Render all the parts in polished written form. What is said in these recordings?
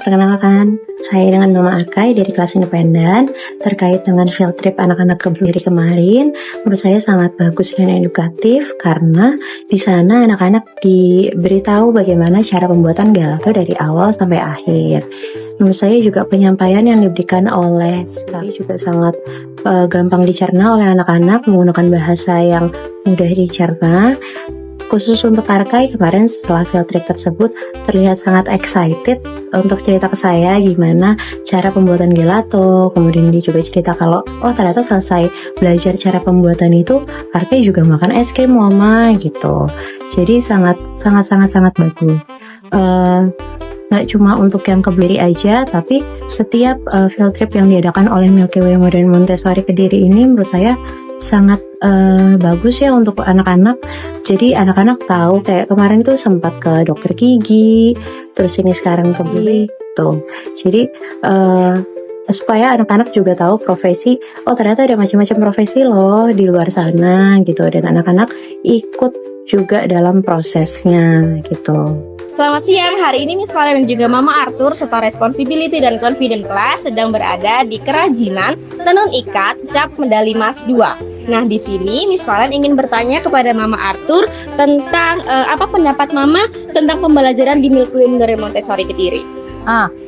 Perkenalkan, saya dengan Mama Arkai dari kelas independen. Terkait dengan field trip anak-anak ke Blueberry kemarin, menurut saya sangat bagus dan edukatif karena di sana anak-anak diberitahu bagaimana cara pembuatan gelato dari awal sampai akhir. Menurut saya juga penyampaian yang diberikan oleh sekali juga sangat gampang dicerna oleh anak-anak menggunakan bahasa yang mudah dicerna. Khusus untuk Arkai kemarin setelah field trip tersebut terlihat sangat excited untuk cerita ke saya gimana cara pembuatan gelato. Kemudian dia juga cerita kalau ternyata selesai belajar cara pembuatan itu Arkai juga makan es krim mama gitu. Jadi sangat bagus. Gak cuma untuk yang ke Blueberry aja, tapi setiap field trip yang diadakan oleh Milky Way Modern Montessori Kediri ini menurut saya sangat bagus ya untuk anak-anak. Jadi anak-anak tahu kayak kemarin itu sempat ke dokter gigi, terus ini sekarang ke Blueberry tuh. Jadi supaya anak-anak juga tahu profesi, ternyata ada macam-macam profesi loh di luar sana gitu, dan anak-anak ikut juga dalam prosesnya gitu. Selamat siang, hari ini Miss Valen dan juga Mama Arthur serta Responsibility dan Confident Class sedang berada di Kerajinan Tenun Ikat Cap Medali Mas 2. Nah, di sini Miss Valen ingin bertanya kepada Mama Arthur tentang apa pendapat Mama tentang pembelajaran di Milky Way Modern Montessori Kediri.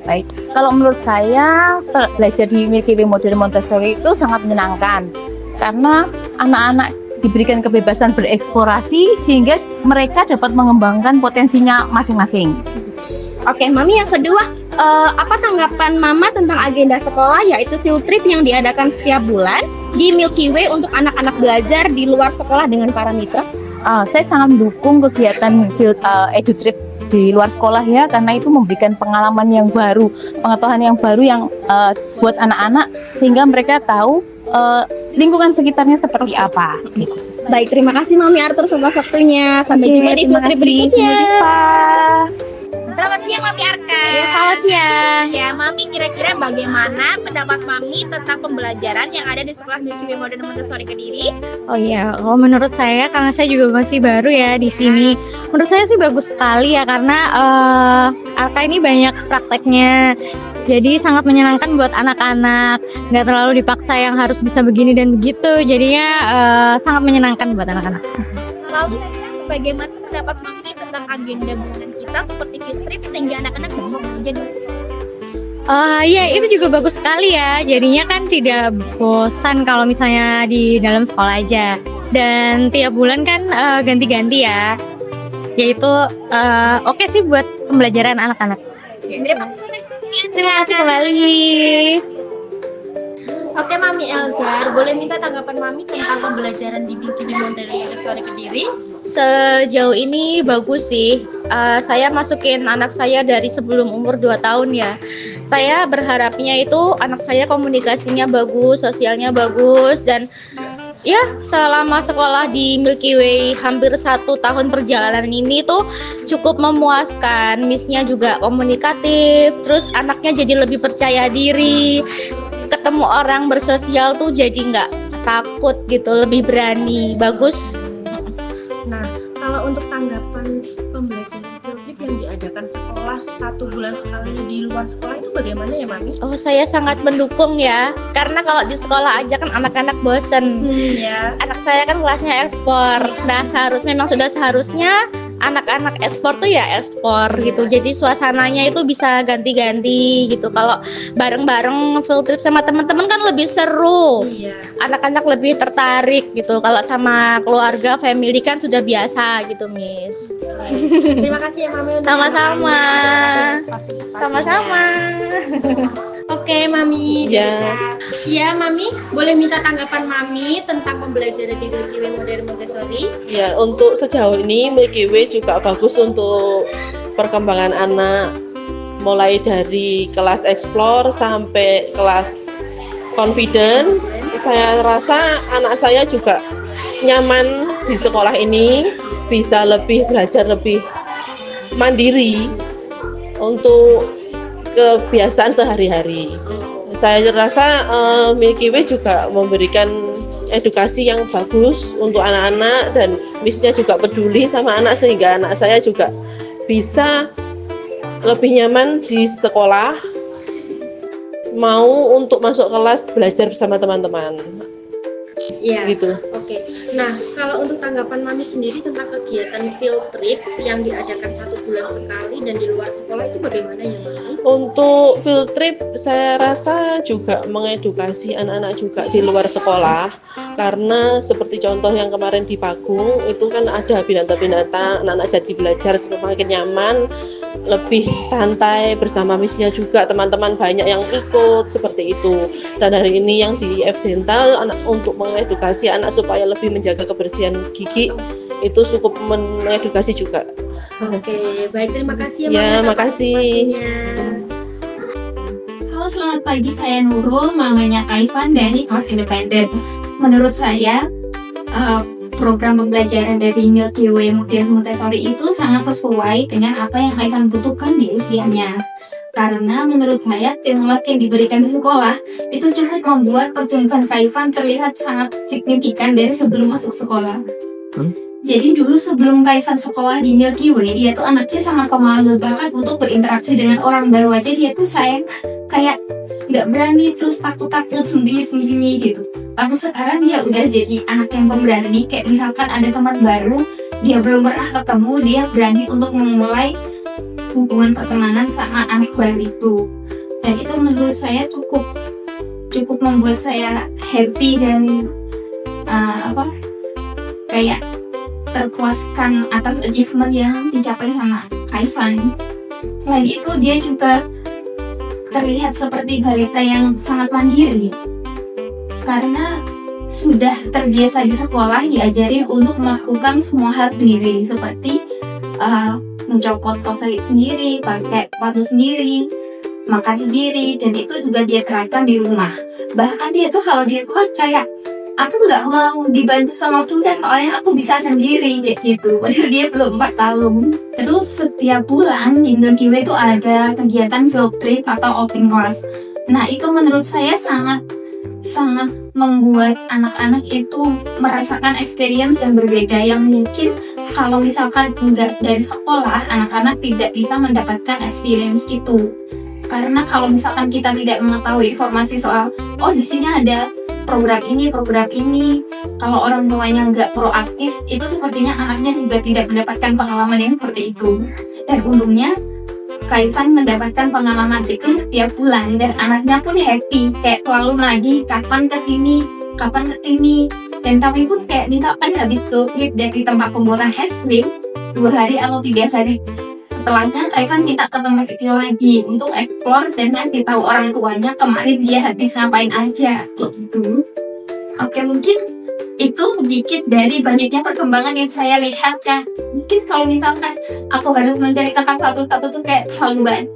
Baik. Kalau menurut saya belajar di Milky Way Modern Montessori itu sangat menyenangkan karena anak-anak diberikan kebebasan bereksplorasi sehingga mereka dapat mengembangkan potensinya masing-masing. Oke, Mami, yang kedua, apa tanggapan Mama tentang agenda sekolah yaitu field trip yang diadakan setiap bulan di Milky Way untuk anak-anak belajar di luar sekolah dengan para mitra? Saya sangat mendukung kegiatan field edu trip di luar sekolah ya, karena itu memberikan pengalaman yang baru, pengetahuan yang baru yang buat anak-anak sehingga mereka tahu lingkungan sekitarnya seperti apa. Baik, terima kasih Mami Arthur atas waktunya. Sampai jumpa di field trip berikutnya. Sampai jumpa. Selamat siang Mami Arka. Ya, selamat siang. Ya, Mami, kira-kira bagaimana pendapat Mami tentang pembelajaran yang ada di sekolah Milky Way Modern Montessori Kediri? Oh iya, kalau menurut saya karena saya juga masih baru ya di sini, menurut saya sih bagus sekali ya karena Arka ini banyak prakteknya. Jadi sangat menyenangkan buat anak-anak, nggak terlalu dipaksa yang harus bisa begini dan begitu. Jadinya sangat menyenangkan buat anak-anak. Lalu bagaimana pendapat Mami tentang agenda bulanan kita seperti field trip sehingga anak-anak berfokus jadi Ya itu juga bagus sekali ya. Jadinya kan tidak bosan kalau misalnya di dalam sekolah aja. Dan tiap bulan kan ganti-ganti ya. Yaitu oke sih buat pembelajaran anak-anak. Terima kasih kembali. Oke, Mami Elzar, boleh minta tanggapan Mami tentang pembelajaran di Milky Way Modern Montessori Kediri? Sejauh ini bagus sih. Saya masukin anak saya dari sebelum umur 2 tahun ya. Saya berharapnya itu anak saya komunikasinya bagus, sosialnya bagus, dan ya selama sekolah di Milky Way hampir 1 tahun perjalanan ini tuh cukup memuaskan. Miss-nya juga komunikatif, terus anaknya jadi lebih percaya diri, ketemu orang bersosial tuh jadi nggak takut gitu, lebih berani. Bagus. Nah, kalau untuk tanggapan pembelajaran field trip yang diadakan sekolah 1 bulan sekali di luar sekolah itu bagaimana ya, Mami? Saya sangat mendukung ya, karena kalau di sekolah aja kan anak-anak bosen. Ya. Anak saya kan kelasnya ekspor. Nah, memang sudah seharusnya anak-anak ekspor tuh ya ekspor gitu. Jadi suasananya itu bisa ganti-ganti gitu. Kalau bareng-bareng field trip sama teman-teman kan lebih seru. Anak-anak lebih tertarik gitu. Kalau sama keluarga, family kan sudah biasa gitu, Miss. Terima kasih ya, Mami. Sama-sama. Sama-sama. Oke, Mami. Ya. Ya, Mami, boleh minta tanggapan Mami tentang pembelajaran di Milky Way Modern Montessori? Ya, untuk sejauh ini Milky Way juga bagus untuk perkembangan anak, mulai dari kelas explore sampai kelas confident. Saya rasa anak saya juga nyaman di sekolah ini, bisa belajar lebih mandiri untuk kebiasaan sehari-hari. Saya rasa Milky Way juga memberikan edukasi yang bagus untuk anak-anak, dan Miss-nya juga peduli sama anak sehingga anak saya juga bisa lebih nyaman di sekolah, mau untuk masuk kelas belajar bersama teman-teman. Iya. Gitu. Oke. Nah, kalau untuk tanggapan Mami sendiri tentang kegiatan field trip yang diadakan 1 bulan sekali dan di luar sekolah itu bagaimana ya, Mami? Untuk field trip saya rasa juga mengedukasi anak-anak juga di luar sekolah, karena seperti contoh yang kemarin di Pagung itu kan ada binatang-binatang, anak-anak jadi belajar semakin nyaman, lebih santai bersama misinya juga, teman-teman banyak yang ikut seperti itu. Dan hari ini yang di F Dental untuk mengedukasi anak supaya lebih menjaga kebersihan gigi itu cukup mengedukasi juga. Oke, baik, terima kasih ya, Ya, Mami, atas makasih. partisipasinya. Halo, selamat pagi. Saya Nurul, mamanya Kaifan dari kelas independen. Menurut saya, program pembelajaran dari Milky Way Montessori itu sangat sesuai dengan apa yang Kaifan butuhkan di usianya. Karena menurut saya, teamwork yang diberikan di sekolah itu cukup membuat pertumbuhan Kaifan terlihat sangat signifikan dari sebelum masuk sekolah. Jadi dulu sebelum Kaifan sekolah di Milky Way, dia tuh anaknya sangat pemalu, bahkan untuk berinteraksi dengan orang baru aja dia tuh kayak nggak berani, terus takut-takut sembunyi-sembunyi gitu. Tapi sekarang dia udah jadi anak yang pemberani, kayak misalkan ada teman baru, dia belum pernah ketemu, dia berani untuk memulai hubungan pertemanan sama anak baru itu. Dan itu menurut saya cukup membuat saya happy dan kayak terpuaskan atas achievement yang dicapai sama Kaifan. Selain itu dia juga terlihat seperti balita yang sangat mandiri karena sudah terbiasa di sekolah diajarin untuk melakukan semua hal sendiri, seperti mencopot kaos sendiri, pakai sepatu sendiri, makan sendiri, dan itu juga dia terapkan di rumah. Bahkan dia tuh kalau dia keluar kayak, aku nggak mau dibantu sama bunda, soalnya aku bisa sendiri kayak gitu. Padahal dia belum 4 tahun. Terus setiap bulan di Milky Way itu ada kegiatan field trip atau outing class. Nah itu menurut saya sangat membuat anak-anak itu merasakan experience yang berbeda, yang mungkin kalau misalkan nggak dari sekolah, anak-anak tidak bisa mendapatkan experience itu. Karena kalau misalkan kita tidak mengetahui informasi soal, oh di sini ada program ini, kalau orang tuanya nggak proaktif, itu sepertinya anaknya juga tidak mendapatkan pengalaman yang seperti itu. Dan untungnya Kaifan mendapatkan pengalaman itu setiap bulan, dan anaknya pun happy, kayak selalu nagih kapan kesini, dan kami pun kayak misalkan habis trip dari tempat pembuatan es krim 2 hari atau 3 hari setelahnya, Kaifan minta ke tempat itu lagi untuk explore dan ngasih tahu orang tuanya kemarin dia habis ngapain aja gitu. Oke, mungkin itu sedikit dari banyaknya perkembangan yang saya lihat ya. Mungkin kalau misalkan aku harus menceritakan satu-satu tuh kayak terlalu banyak.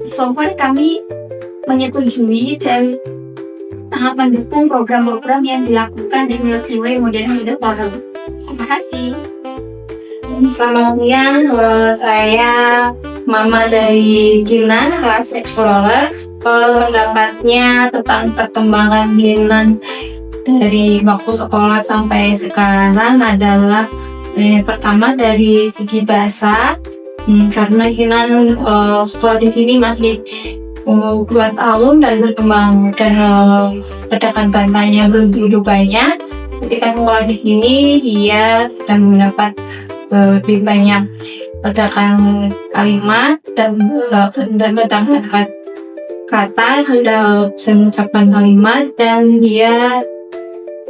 So far kami menyetujui dan sangat mendukung program-program yang dilakukan di Milky Way Modern Forum. Terima kasih. Selamat siang, saya Mama dari Ginan, kelas Explorer. Pendapatnya tentang perkembangan Ginan dari waktu sekolah sampai sekarang adalah pertama dari segi bahasa, karena Ginan sekolah di sini masih 2 tahun dan berkembang, dan ledakan bahasanya belum begitu banyak. Ketika sekolah di sini dia sudah mendapat lebih banyak ledakan kalimat dan ledakan kata, sudah bisa mengucapkan kalimat, dan dia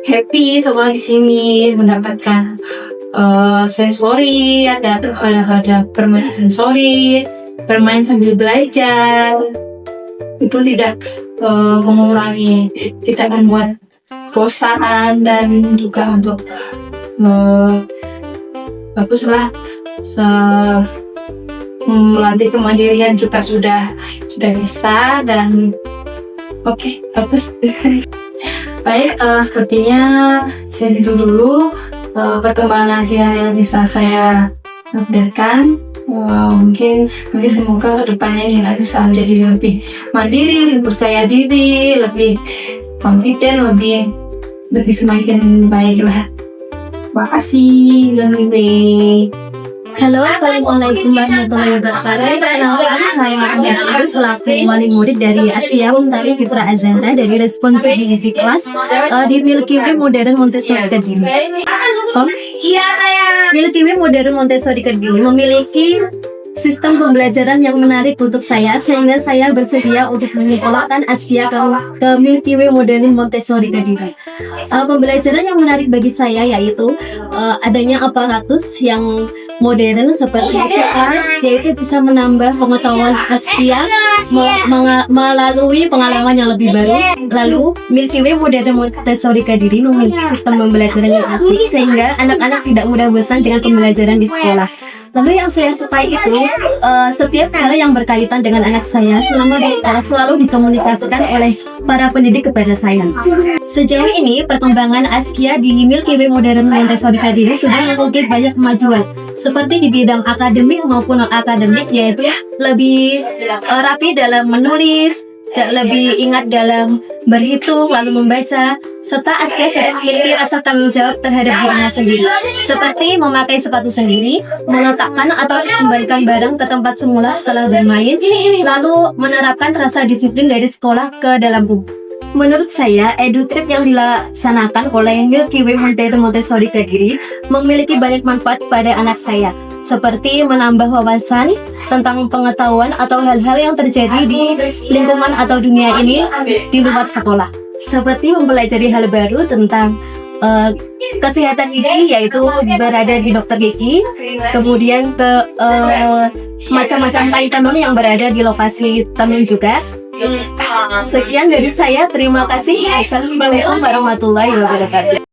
happy sekolah di sini mendapatkan sensori, ada bermain sensori, bermain sambil belajar. Itu tidak mengurangi, tidak membuat bosan, dan juga untuk baguslah melatih kemandirian juga sudah bisa, dan oke, bagus. Baik, sepertinya saya itu dulu perkembangan yang bisa saya updatekan. Mungkin semoga kedepannya Gina bisa menjadi lebih mandiri, lebih percaya diri, lebih confident, lebih semakin baik lah. Terima kasih, Halo, Assalamualaikum warahmatullahi wabarakatuh. Perkenalkan, saya Ayu selaku wali murid dari Askia Muntari Citra Azhara dari Responsibility Class di Milky Way Modern Montessori Kediri. Milky Way Modern Montessori Kediri memiliki sistem pembelajaran yang menarik untuk saya, sehingga saya bersedia untuk menyekolahkan Askia ke Milky Way Modern Montessori Kediri. Pembelajaran yang menarik bagi saya yaitu adanya aparatus yang modern seperti VR, yaitu bisa menambah pengetahuan Askia melalui pengalaman yang lebih baru. Lalu Milky Way Modern Montessori Kediri memiliki sistem pembelajaran yang asik, sehingga anak-anak tidak mudah bosan dengan pembelajaran di sekolah. Lalu yang saya sukai itu setiap hal yang berkaitan dengan anak saya selama di sekolah selalu dikomunikasikan oleh para pendidik kepada saya. Sejauh ini perkembangan Askia di Milky Way Modern Montessori Kediri sudah mengukir banyak kemajuan seperti di bidang akademik maupun non akademik, yaitu lebih rapi dalam menulis, lebih ingat dalam berhitung lalu membaca, serta Askia sudah memiliki rasa tanggung jawab terhadap dirinya sendiri, seperti memakai sepatu sendiri, meletakkan atau mengembalikan barang ke tempat semula setelah bermain, lalu menerapkan rasa disiplin dari sekolah ke dalam rumah. Menurut saya, EduTrip yang dilaksanakan oleh Milky Way Modern Montessori Kediri memiliki banyak manfaat pada anak saya, seperti menambah wawasan tentang pengetahuan atau hal-hal yang terjadi di lingkungan atau dunia ini di luar sekolah, seperti mempelajari hal baru tentang kesehatan gigi, yaitu berada di dokter gigi, kemudian ke macam-macam lain tenun yang berada di lokasi tenun juga. Sekian dari saya, terima kasih. Assalamualaikum warahmatullahi wabarakatuh.